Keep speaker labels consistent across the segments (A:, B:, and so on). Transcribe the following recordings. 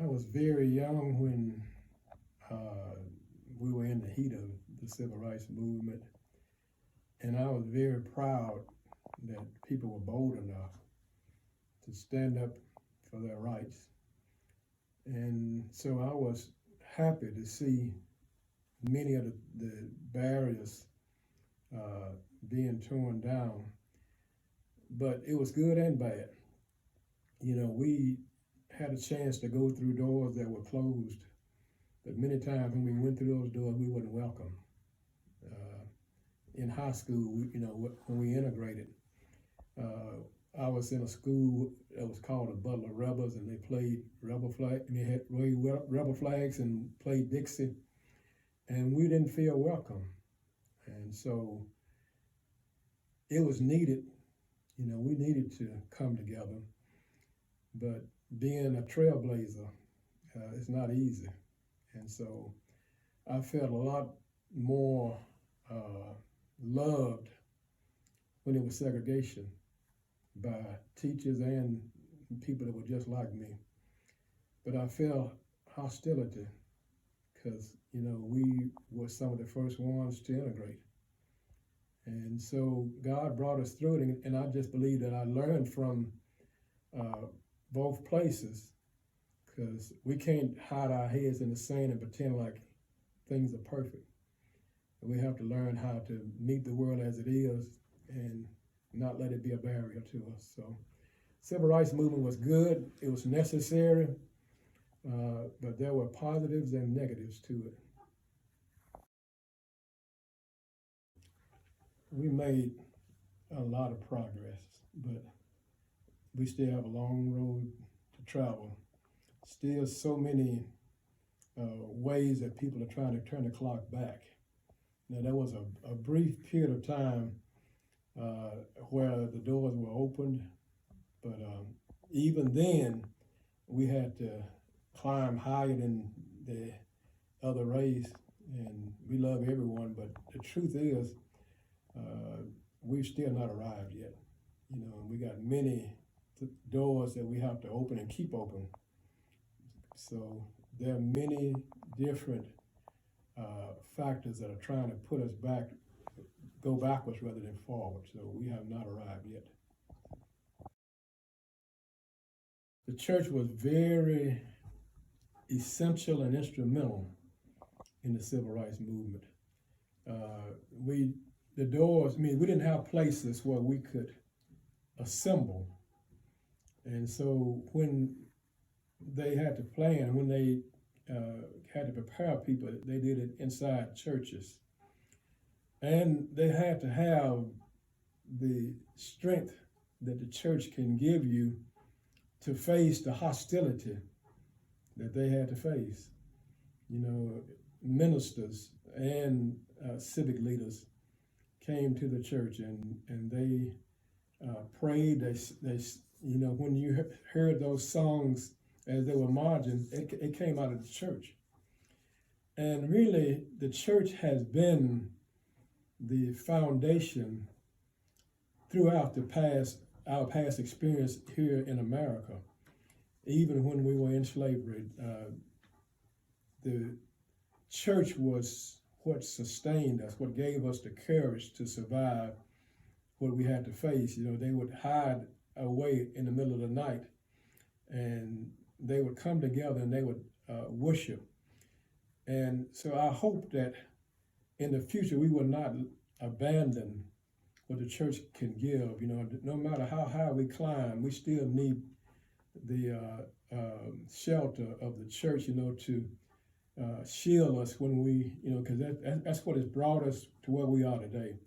A: I was very young when we were in the heat of the civil rights movement, and I was very proud that people were bold enough to stand up for their rights. And so I was happy to see many of the barriers being torn down, but it was good and bad. You know, we had a chance to go through doors that were closed, but many times when we went through those doors, we weren't welcome. In high school, when we integrated, I was in a school that was called the Butler Rebels, and they played rebel flag. And they had rebel flags and played Dixie, and we didn't feel welcome. And so it was needed. We needed to come together, but being a trailblazer is not easy. And so I felt a lot more loved when it was segregation by teachers and people that were just like me. But I felt hostility because, we were some of the first ones to integrate. And so God brought us through it, and I just believe that I learned from both places, because we can't hide our heads in the sand and pretend like things are perfect. We have to learn how to meet the world as it is and not let it be a barrier to us. So civil rights movement was good, it was necessary, but there were positives and negatives to it. We made a lot of progress, but we still have a long road to travel. Still so many ways that people are trying to turn the clock back. Now, there was a brief period of time where the doors were opened, but even then, we had to climb higher than the other race, and we love everyone, but the truth is, we've still not arrived yet. We got many doors that we have to open and keep open. So there are many different factors that are trying to put us back, go backwards rather than forward. So we have not arrived yet. The church was very essential and instrumental in the civil rights movement. We didn't have places where we could assemble. And so when they had to plan, when they had to prepare people, they did it inside churches. And they had to have the strength that the church can give you to face the hostility that they had to face. Ministers and civic leaders came to the church, and they prayed. They when you heard those songs as they were marching, it came out of the church. And really, the church has been the foundation throughout our past experience here in America. Even when we were in slavery, the church was what sustained us, what gave us the courage to survive what we had to face. They would hide away in the middle of the night, and they would come together and they would worship. And so I hope that in the future we will not abandon what the church can give. No matter how high we climb, we still need the shelter of the church, to shield us when we, because that's what has brought us to where we are today.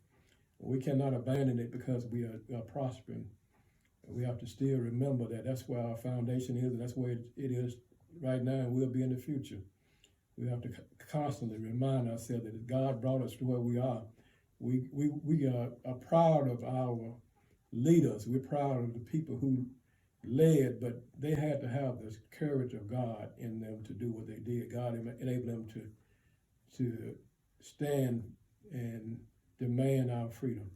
A: We cannot abandon it because we are prospering. We have to still remember that that's where our foundation is, and that's where it is right now, and will be in the future. We have to constantly remind ourselves that God brought us to where we are. We are proud of our leaders. We're proud of the people who led, but they had to have this courage of God in them to do what they did. God enabled them to stand and demand our freedom.